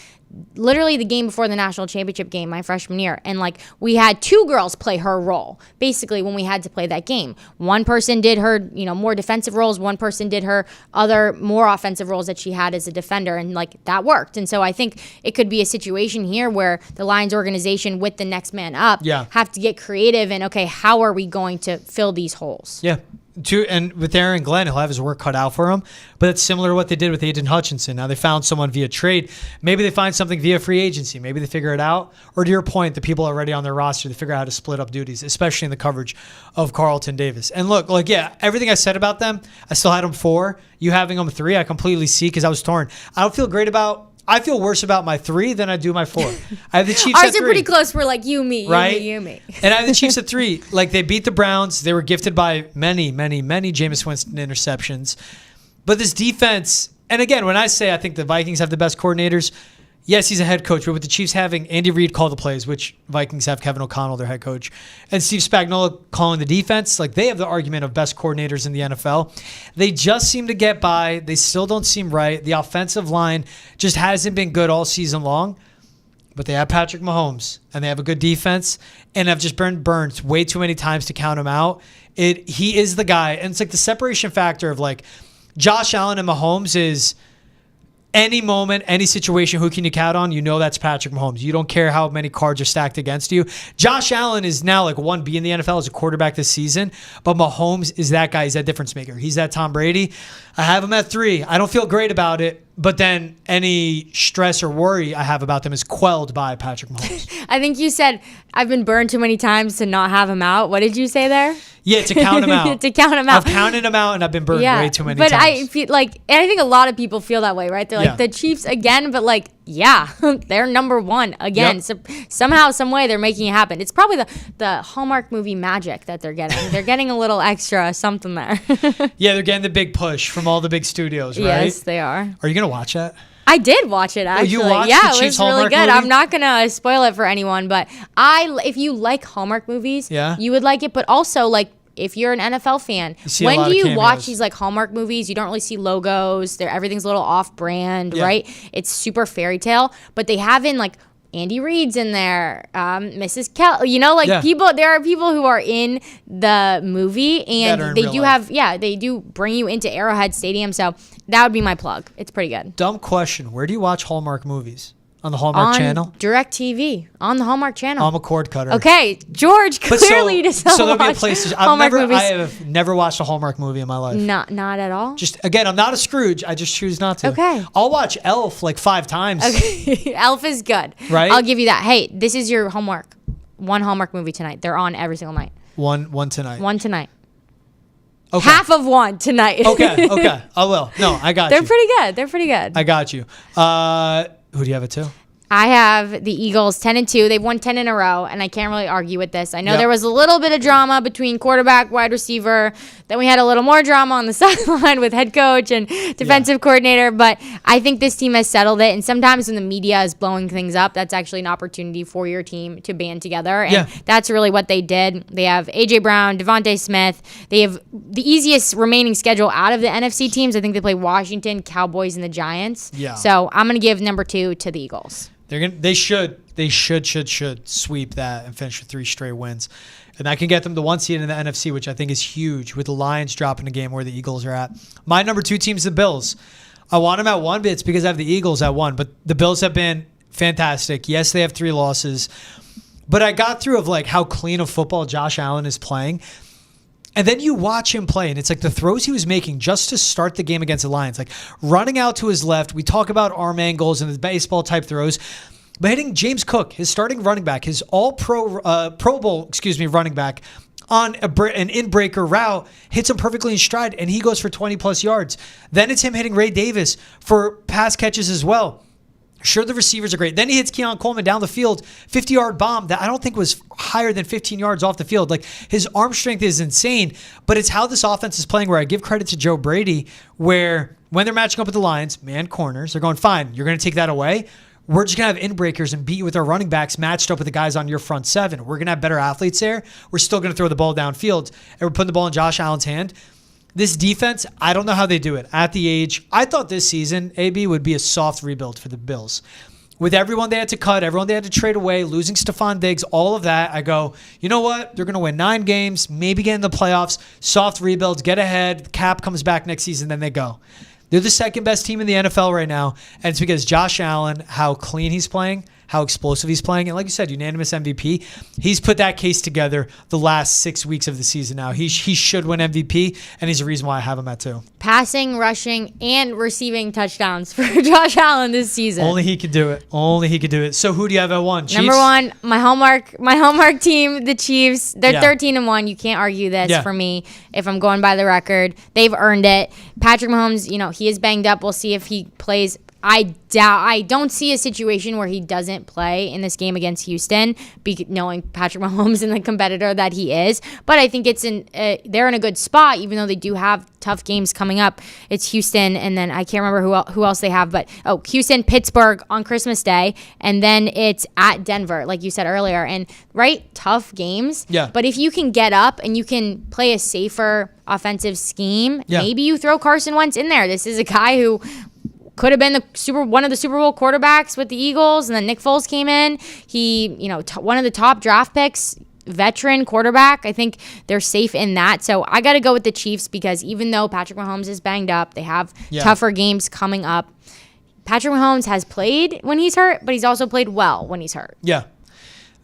literally the game before the national championship game my freshman year, and we had 2 girls play her role basically when we had to play that game. One person did her more defensive roles, one person did her other more offensive roles that she had as a defender, and that worked. And so I think it could be a situation here where the Lions organization with the next man up have to get creative and how are we going to fill these holes? And with Aaron Glenn, he'll have his work cut out for him. But it's similar to what they did with Aiden Hutchinson. Now they found someone via trade. Maybe they find something via free agency. Maybe they figure it out. Or to your point, the people already on their roster, they figure out how to split up duties, especially in the coverage of Carlton Davis. And look, everything I said about them, I still had them 4. You having them 3, I completely see because I was torn. I feel worse about my 3 than I do my 4. I have the Chiefs at 3. Ours are pretty close. We're like you, me, right? you, me. And I have the Chiefs at 3. They beat the Browns. They were gifted by many, many, many Jameis Winston interceptions. But this defense, and again, when I say I think the Vikings have the best coordinators, yes, he's a head coach, but with the Chiefs having Andy Reid call the plays, which Vikings have Kevin O'Connell, their head coach, and Steve Spagnuolo calling the defense, like they have the argument of best coordinators in the NFL. They just seem to get by. They still don't seem right. The offensive line just hasn't been good all season long. But they have Patrick Mahomes, and they have a good defense, and have just been burned way too many times to count him out. He is the guy, and it's like the separation factor of like Josh Allen and Mahomes is any moment, any situation, who can you count on? You know that's Patrick Mahomes. You don't care how many cards are stacked against you. Josh Allen is now like 1B in the NFL as a quarterback this season, but Mahomes is that guy. He's that difference maker. He's that Tom Brady. I have him at 3. I don't feel great about it, but then any stress or worry I have about them is quelled by Patrick Mahomes. I think you said, I've been burned too many times to not have him out. What did you say there? Yeah, to count him out. To count him out. I've counted him out, and I've been burned way too many times. But I feel like, and I think a lot of people feel that way, right? They're like, the Chiefs again, but like, yeah, they're number 1 again. Yep. So somehow, some way, they're making it happen. It's probably the Hallmark movie magic that they're getting. They're getting a little extra something there. Yeah, they're getting the big push from all the big studios, right? Yes, they are. Are you going to watch that? I did watch it, actually. You watched yeah, the it Chiefs was really Hallmark good. movie? I'm not going to spoil it for anyone, but if you like Hallmark movies, you would like it. But also, like, if you're an NFL fan, when do you watch these like Hallmark movies? You don't really see logos. Everything's a little off-brand, right? It's super fairy tale, but they have in like Andy Reid's in there, Mrs. Kell, people. There are people who are in the movie, and they do bring you into Arrowhead Stadium. So that would be my plug. It's pretty good. Dumb question: where do you watch Hallmark movies? On the Hallmark channel? DirecTV. On the Hallmark channel. I'm a cord cutter. Okay, George clearly does not so there'll be a watch place. movies. I have never watched a Hallmark movie in my life. Not at all? Just, again, I'm not a Scrooge. I just choose not to. Okay. I'll watch Elf like 5 times. Okay. Elf is good. Right? I'll give you that. Hey, this is your homework. 1 Hallmark movie tonight. They're on every single night. One tonight. 1 tonight. Okay. Half of 1 tonight. Okay. I will. No, I got you. They're pretty good. I got you. Who do you have it to? I have the Eagles 10-2. They've won 10 in a row, and I can't really argue with this. I know there was a little bit of drama between quarterback, wide receiver. Then we had a little more drama on the sideline with head coach and defensive coordinator. But I think this team has settled it. And sometimes when the media is blowing things up, that's actually an opportunity for your team to band together. And that's really what they did. They have A.J. Brown, Devontae Smith. They have the easiest remaining schedule out of the NFC teams. I think they play Washington, Cowboys, and the Giants. Yeah. So I'm going to give number 2 to the Eagles. They should sweep that and finish with 3 straight wins. And that can get them the 1 seed in the NFC, which I think is huge, with the Lions dropping a game where the Eagles are at. My number 2 team is the Bills. I want them at 1, but it's because I have the Eagles at 1. But the Bills have been fantastic. Yes, they have 3 losses. But I got through of like how clean of football Josh Allen is playing. And then you watch him play, and it's like the throws he was making just to start the game against the Lions, like running out to his left. We talk about arm angles and the baseball type throws, but hitting James Cook, his starting running back, his Pro Bowl running back, on an in-breaker route, hits him perfectly in stride, and he goes for 20-plus yards. Then it's him hitting Ray Davis for pass catches as well. Sure, the receivers are great. Then he hits Keon Coleman down the field, 50-yard bomb that I don't think was higher than 15 yards off the field. Like, his arm strength is insane, but it's how this offense is playing, where I give credit to Joe Brady, where when they're matching up with the Lions, man corners, they're going, fine, you're going to take that away. We're just going to have in-breakers and beat you with our running backs matched up with the guys on your front 7. We're going to have better athletes there. We're still going to throw the ball downfield, and we're putting the ball in Josh Allen's hand. This defense, I don't know how they do it. At the age, I thought this season, AB, would be a soft rebuild for the Bills. With everyone they had to cut, everyone they had to trade away, losing Stephon Diggs, all of that, I go, you know what? They're going to win 9 games, maybe get in the playoffs, soft rebuilds, get ahead, Cap comes back next season, then they go. They're the second best team in the NFL right now, and it's because Josh Allen, how clean he's playing, how explosive he's playing, and like you said, unanimous MVP. He's put that case together the last 6 weeks of the season now. He should win MVP, and he's the reason why I have him at 2. Passing, rushing, and receiving touchdowns for Josh Allen this season. Only he could do it. So who do you have at 1? Chiefs? Number 1, my Hallmark team, the Chiefs. They're 13-1. You can't argue this for me if I'm going by the record. They've earned it. Patrick Mahomes, he is banged up. We'll see if he plays. I don't see a situation where he doesn't play in this game against Houston, knowing Patrick Mahomes and the competitor that he is. But I think they're in a good spot, even though they do have tough games coming up. It's Houston, and then I can't remember who else they have, but Houston, Pittsburgh on Christmas Day, and then it's at Denver, like you said earlier. And tough games. Yeah. But if you can get up and you can play a safer offensive scheme, maybe you throw Carson Wentz in there. This is a guy who could have been one of the Super Bowl quarterbacks with the Eagles, and then Nick Foles came in. He, one of the top draft picks, veteran quarterback. I think they're safe in that. So I got to go with the Chiefs because even though Patrick Mahomes is banged up, they have tougher games coming up. Patrick Mahomes has played when he's hurt, but he's also played well when he's hurt. Yeah.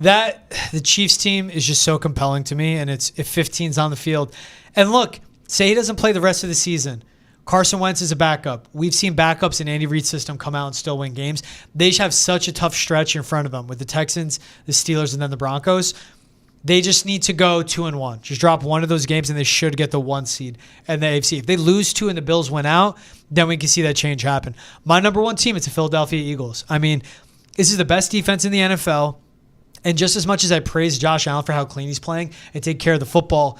The Chiefs team is just so compelling to me, and if 15's on the field. And look, say he doesn't play the rest of the season. Carson Wentz is a backup. We've seen backups in Andy Reid's system come out and still win games. They just have such a tough stretch in front of them with the Texans, the Steelers, and then the Broncos. They just need to go 2-1. Just drop one of those games, and they should get the 1 seed in the AFC. If they lose 2 and the Bills win out, then we can see that change happen. My number 1 team is the Philadelphia Eagles. I mean, this is the best defense in the NFL. And just as much as I praise Josh Allen for how clean he's playing and take care of the football,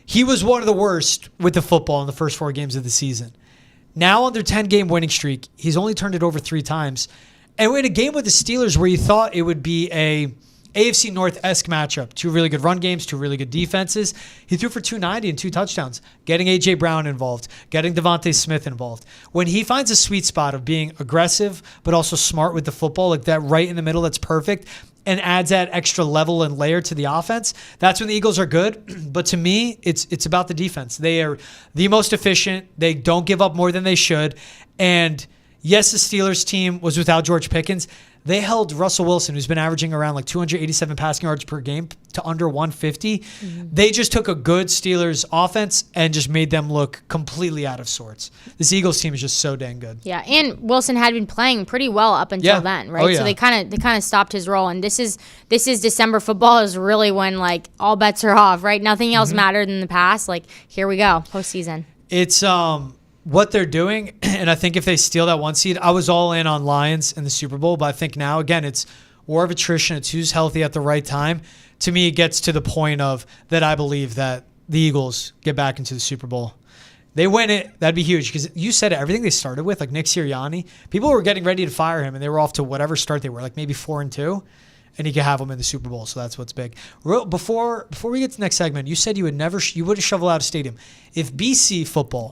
he was one of the worst with the football in the first 4 games of the season. Now on their 10-game winning streak, he's only turned it over 3 times. And in a game with the Steelers where you thought it would be a AFC North-esque matchup, 2 really good run games, 2 really good defenses, he threw for 290 and 2 touchdowns, getting A.J. Brown involved, getting Devontae Smith involved. When he finds a sweet spot of being aggressive but also smart with the football, like that right in the middle that's perfect, and adds that extra level and layer to the offense, that's when the Eagles are good. But to me, it's about the defense. They are the most efficient. They don't give up more than they should. And yes, the Steelers team was without George Pickens. They held Russell Wilson, who's been averaging around like 287 passing yards per game, to under 150. Mm-hmm. They just took a good Steelers offense and just made them look completely out of sorts. This Eagles team is just so dang good. Yeah, and Wilson had been playing pretty well up until then, right? So they kind of stopped his role. And this is December football is really when like all bets are off, right? Nothing else mattered in the past. Like here we go, postseason. It's what they're doing, and I think if they steal that 1 seed, I was all in on Lions in the Super Bowl, but I think now, again, it's war of attrition. It's who's healthy at the right time. To me, it gets to the point of that I believe that the Eagles get back into the Super Bowl. They win it, that'd be huge, because you said it, everything they started with, like Nick Sirianni, people were getting ready to fire him, and they were off to whatever start they were, like maybe 4-2. And he could have them in the Super Bowl, so that's what's big. Before we get to the next segment, you said you wouldn't shovel out a stadium. If BC football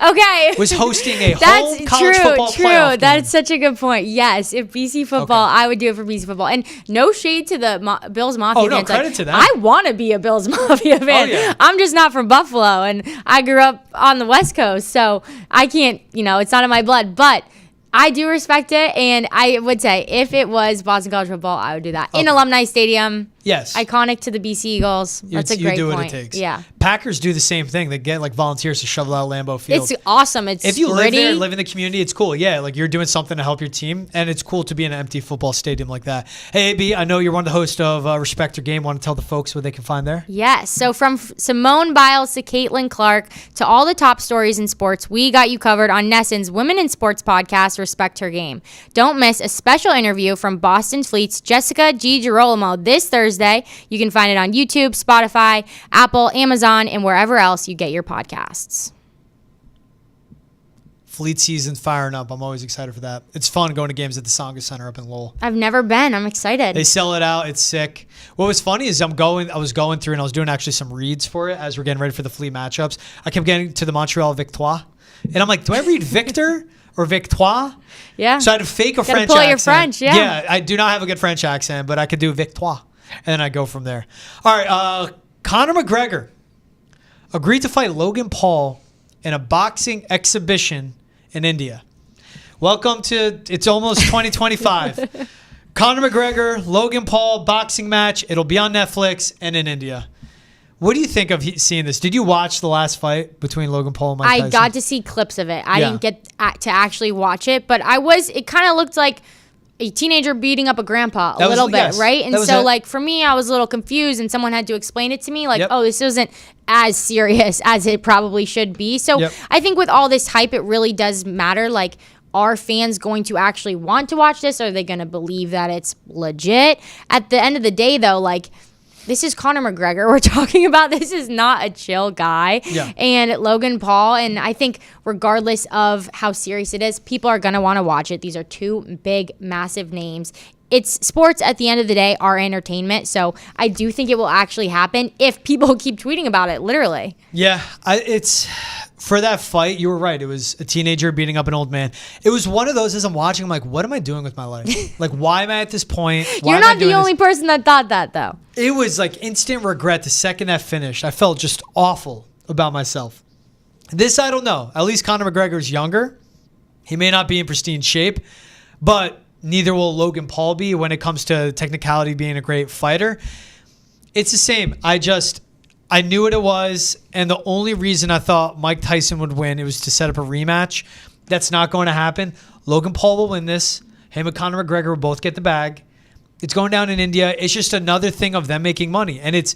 was hosting a home college football playoff game. That's such a good point. Yes, if BC football, I would do it for BC football. And no shade to the Bills Mafia fans. Oh, no, credit to them. I want to be a Bills Mafia fan. Oh, yeah. I'm just not from Buffalo, and I grew up on the West Coast, so I can't, it's not in my blood. But I do respect it, and I would say if it was Boston College football, I would do that. In Alumni Stadium. Yes. Iconic to the BC Eagles. That's a great point. You do what it takes. Yeah. Packers do the same thing. They get like volunteers to shovel out Lambeau Field. It's awesome. It's if you live there, live in the community, it's cool. Yeah, like you're doing something to help your team, and it's cool to be in an empty football stadium like that. Hey, AB, I know you're one of the hosts of Respect Your Game. Want to tell the folks what they can find there? Yes. So from Simone Biles to Caitlin Clark to all the top stories in sports, we got you covered on Nesson's Women in Sports podcast, Respect Her Game. Don't miss a special interview from Boston Fleet's Jessica G. Girolamo this Thursday. You can find it on YouTube, Spotify, Apple, Amazon, and wherever else you get your podcasts. Fleet season's firing up. I'm always excited for that. It's fun going to games at the Songa Center up in Lowell. I've never been. I'm excited. They sell it out. It's sick. What was funny is I was going through and I was doing actually some reads for it as we're getting ready for the Fleet matchups. I kept getting to the Montreal Victoire. And I'm like, do I read Victor or Victoire? Yeah. So I had to fake a French accent. Pull your French, yeah. Yeah, I do not have a good French accent, but I could do Victoire. And then I go from there. All right, Conor McGregor agreed to fight Logan Paul in a boxing exhibition in India. Welcome to, it's almost 2025. Conor McGregor, Logan Paul boxing match. It'll be on Netflix and in India. What do you think of seeing this? Did you watch the last fight between Logan Paul and Mike Tyson? I got to see clips of it. I didn't get to actually watch it, but it kind of looked like a teenager beating up a grandpa a little bit, right? And so, like, for me, I was a little confused, and someone had to explain it to me, like, oh, this isn't as serious as it probably should be. So I think with all this hype, it really does matter. Like, are fans going to actually want to watch this? Are they going to believe that it's legit? At the end of the day, though, like, this is Conor McGregor we're talking about. This is not a chill guy. Yeah. And Logan Paul. And I think regardless of how serious it is, people are going to want to watch it. These are two big, massive names. It's sports at the end of the day are entertainment. So I do think it will actually happen if people keep tweeting about it, literally. Yeah, it's for that fight. You were right. It was a teenager beating up an old man. It was one of those, as I'm watching, I'm like, what am I doing with my life? Like, why am I at this point? You're not the only person that thought that, though. It was like instant regret the second that finished. I felt just awful about myself. This, I don't know. At least Conor McGregor's younger. He may not be in pristine shape, but neither will Logan Paul be when it comes to technicality being a great fighter. It's the same. I knew what it was, and the only reason I thought Mike Tyson would win, it was to set up a rematch. That's not going to happen. Logan Paul will win this. Him and Conor McGregor will both get the bag. It's going down in India. It's just another thing of them making money, and it's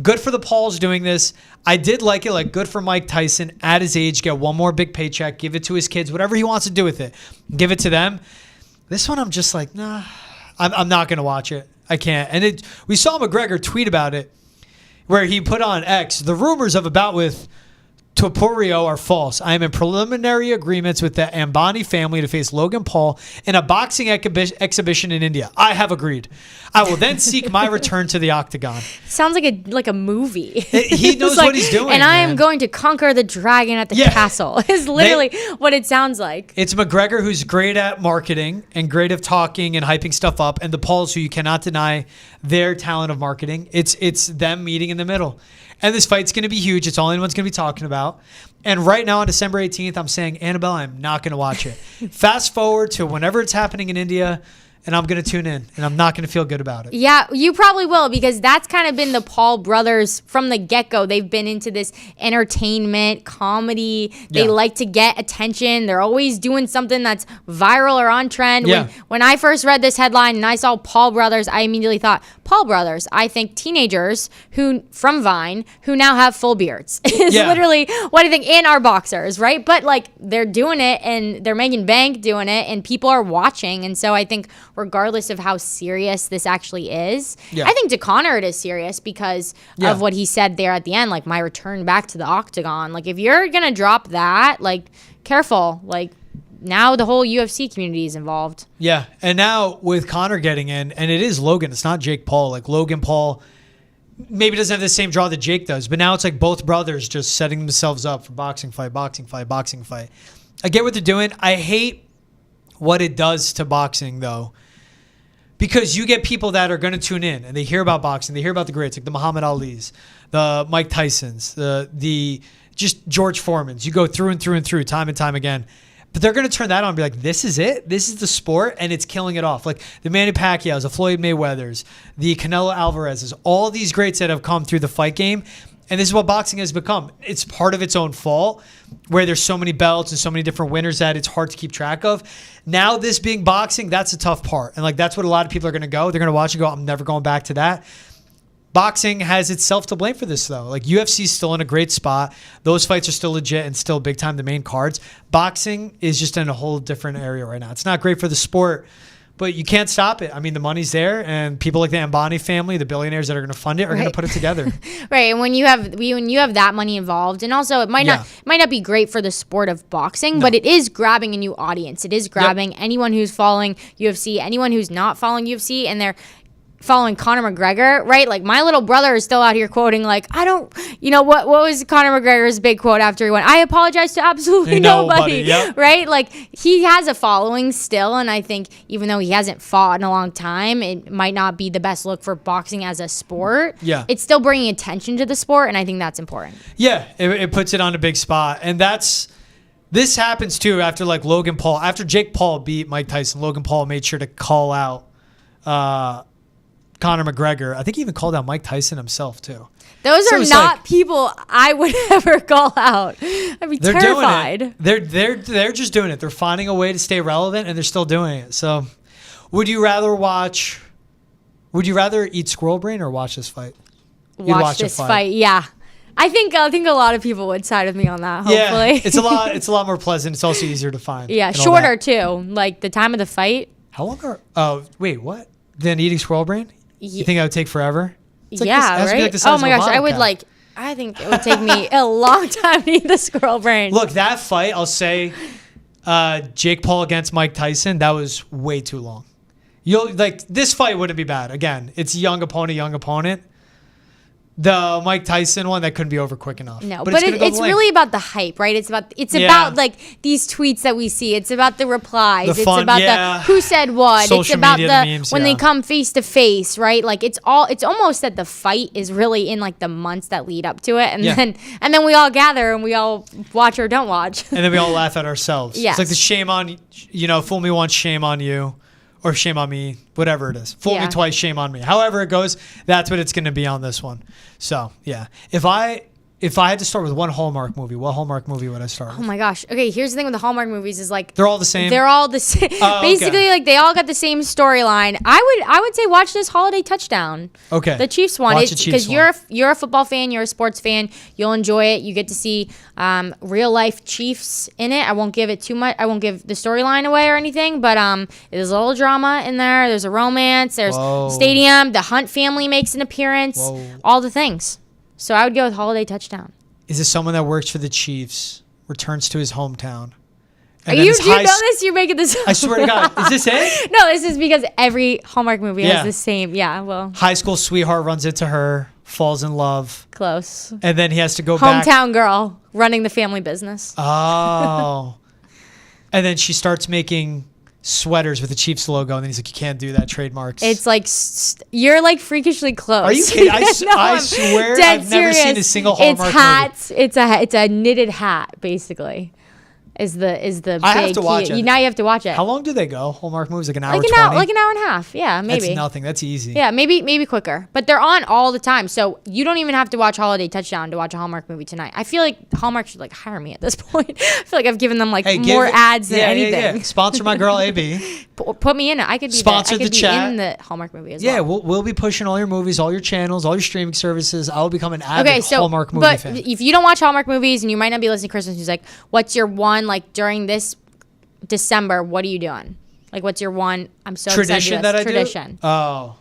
good for the Pauls doing this. I did like it. Like, good for Mike Tyson at his age, get one more big paycheck, give it to his kids, whatever he wants to do with it, give it to them. This one, I'm just like, nah, I'm not going to watch it. I can't. And we saw McGregor tweet about it where he put on X, the rumors of a bout with Topuria are false. I am in preliminary agreements with the Ambani family to face Logan Paul in a boxing exhibition in India. I have agreed. I will then seek my return to the octagon. Sounds like a movie. He knows what he's doing. And I am going to conquer the dragon at the castle. Is literally what it sounds like. It's McGregor, who's great at marketing and great at talking and hyping stuff up, and the Pauls, who you cannot deny their talent of marketing. It's them meeting in the middle. And this fight's going to be huge. It's all anyone's going to be talking about. And right now on December 18th, I'm saying, Annabelle, I'm not going to watch it. Fast forward to whenever it's happening in India, and I'm going to tune in, and I'm not going to feel good about it. Yeah, you probably will, because that's kind of been the Paul brothers from the get-go. They've been into this entertainment, comedy. They like to get attention. They're always doing something that's viral or on trend. Yeah. When I first read this headline and I saw Paul brothers, I immediately thought, Paul brothers, I think teenagers from Vine who now have full beards is literally what I think, and are boxers, right? But like, they're doing it and they're making bank doing it, and people are watching. And so I think regardless of how serious this actually is, I think to Conor it is serious because of what he said there at the end, like, my return back to the octagon. Like, if you're gonna drop that, like, careful. Like, now the whole UFC community is involved. Yeah, and now with Conor getting in, and it is Logan, it's not Jake Paul. Like, Logan Paul maybe doesn't have the same draw that Jake does, but now it's like both brothers just setting themselves up for boxing fight. I get what they're doing. I hate what it does to boxing, though, because you get people that are going to tune in and they hear about boxing, they hear about the greats, like the Muhammad Ali's, the Mike Tysons, the just George Foreman's. You go through and through, time and time again. But they're going to turn that on and be like, this is it? This is the sport, and it's killing it off. Like the Manny Pacquiao's, the Floyd Mayweather's, the Canelo Alvarez's, all these greats that have come through the fight game. And this is what boxing has become. It's part of its own fault, where there's so many belts and so many different winners that it's hard to keep track of. Now, this being boxing, that's a tough part. And like, that's what a lot of people are going to go. They're going to watch and go, I'm never going back to that. Boxing has itself to blame for this, though. Like, UFC's still in a great spot. Those fights are still legit and still big time, the main cards. Boxing is just in a whole different area right now. It's not great for the sport, but you can't stop it. I mean, the money's there, and people like the Ambani family, the billionaires that are going to fund it, are going to put it together. Right, and when you have that money involved, and also it might not be great for the sport of boxing, but it is grabbing a new audience. It is grabbing anyone who's following UFC, anyone who's not following UFC, and they're following Conor McGregor, right? Like, my little brother is still out here quoting, like, I don't, what was Conor McGregor's big quote after he went? I apologize to absolutely nobody. Right? Like, he has a following still, and I think even though he hasn't fought in a long time, it might not be the best look for boxing as a sport. Yeah. It's still bringing attention to the sport, and I think that's important. Yeah, it puts it on a big spot, and this happens too after like Logan Paul. After Jake Paul beat Mike Tyson, Logan Paul made sure to call out Conor McGregor. I think he even called out Mike Tyson himself too. Those are not people I would ever call out. I'd be terrified. They're just doing it. They're finding a way to stay relevant, and they're still doing it. So, would you rather eat squirrel brain or watch this fight? Watch this fight. Yeah. I think a lot of people would side with me on that. Hopefully, yeah, it's a lot more pleasant. It's also easier to find. Yeah, shorter too. Like the time of the fight. How long are? Oh, wait, what? Then eating squirrel brain? You think that would take forever? It's yeah, right. Oh my gosh, I would like. I think it would take me a long time to eat the squirrel brain. Look, that fight, I'll say, Jake Paul against Mike Tyson, that was way too long. This fight wouldn't be bad. Again, it's young opponent. The Mike Tyson one, that couldn't be over quick enough. No, but it's really about the hype, right? It's about like these tweets that we see. It's about the replies. The fun, it's about the who said what. Social it's about media, the memes, when they come face to face, right? Like it's almost that the fight is really in like the months that lead up to it, and then we all gather and we all watch or don't watch, and then we all laugh at ourselves. Yes. It's like the shame on fool me once, shame on you. Or shame on me, whatever it is. Fool me twice, shame on me. However it goes, that's what it's going to be on this one. So, yeah. If I had to start with one Hallmark movie, what Hallmark movie would I start with? Oh my gosh. Okay, here's the thing with the Hallmark movies is like they're all the same. They're all the same. Basically, like they all got the same storyline. I would say watch this Holiday Touchdown. Okay. The Chiefs one. Watch the Chiefs one. Because you're a football fan, you're a sports fan. You'll enjoy it. You get to see real life Chiefs in it. I won't give it too much. I won't give the storyline away or anything. But there's a little drama in there. There's a romance. There's stadium. The Hunt family makes an appearance. All the things. So I would go with Holiday Touchdown. Is this someone that works for the Chiefs, returns to his hometown? Do you know this? You're making this up. I swear to God. Is this it? No, this is because every Hallmark movie has the same. Yeah, well. High school sweetheart runs into her, falls in love. Close. And then he has to go back. Hometown girl running the family business. Oh. And then she starts making sweaters with the Chiefs logo, and then he's like, you can't do that, trademarks. It's like you're like freakishly close. Are you kidding? I swear I've never seen a single Hallmark It's hats. Movie. It's a knitted hat, basically. Is the I have to watch it. Now you have to watch it. How long do they go? Hallmark movies like an hour, like 20? Like an hour and a half. Yeah, maybe. That's nothing. That's easy. Yeah, maybe quicker. But they're on all the time, so you don't even have to watch Holiday Touchdown to watch a Hallmark movie tonight. I feel like Hallmark should like hire me at this point. I feel like I've given them like more ads than anything. Yeah. Sponsor my girl AB. Put me in it. I could be Sponsor the chat. in the Hallmark movie as well. Yeah, we'll be pushing all your movies, all your channels, all your streaming services. I'll become an avid Hallmark movie fan. But if you don't watch Hallmark movies and you might not be listening to Christmas music, what's your one like during this December? What are you doing? Like, what's your one? I'm so tradition excited. that I do. Oh,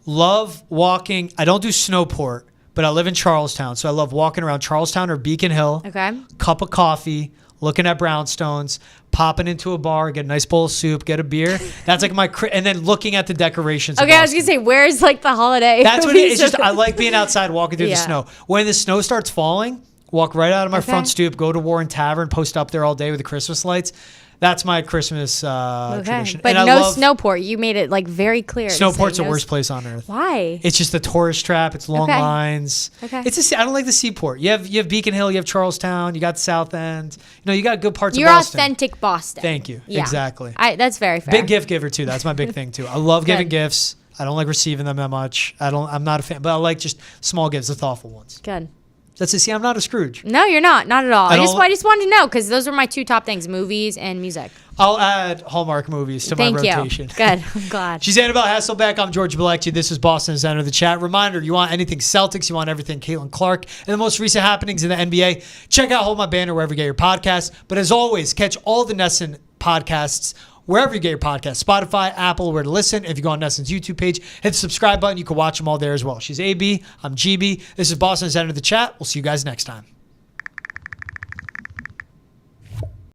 love walking. I don't do Snowport, but I live in Charlestown, so I love walking around Charlestown or Beacon Hill. Okay. Cup of coffee, looking at brownstones, popping into a bar, get a nice bowl of soup, get a beer. That's like my and then looking at the decorations. Okay, I was gonna say, where's like the holiday? That's what it is. Just I like being outside, walking through the snow. When the snow starts falling, walk right out of my front stoop, go to Warren Tavern, post up there all day with the Christmas lights. That's my Christmas tradition. But and no Snowport. You made it like very clear. Snowport's the worst place on earth. Why? It's just a tourist trap. It's long lines. Okay. I don't like the seaport. You have Beacon Hill. You have Charlestown. You got South End. You got good parts of Boston. You're authentic Boston. Thank you. Yeah. Exactly. That's very fair. Big gift giver too. That's my big thing too. I love giving gifts. I don't like receiving them that much. I'm not a fan, but I like just small gifts, the thoughtful ones. Good. That's it. See, I'm not a Scrooge. No, you're not. Not at all. I just wanted to know because those are my two top things: movies and music. I'll add Hallmark movies to my rotation. Good. I'm glad. She's Annabelle Hasselbeck. I'm George Balekji. This is Boston's Enter the Chat. Reminder, you want anything Celtics, you want everything Caitlin Clark, and the most recent happenings in the NBA, check out Hold My Banner wherever you get your podcasts. But as always, catch all the Nesson podcasts wherever you get your podcasts, Spotify, Apple, where to listen. If you go on Nesson's YouTube page, hit the subscribe button. You can watch them all there as well. She's AB. I'm GB. This is Boston's Enter the Chat. We'll see you guys next time.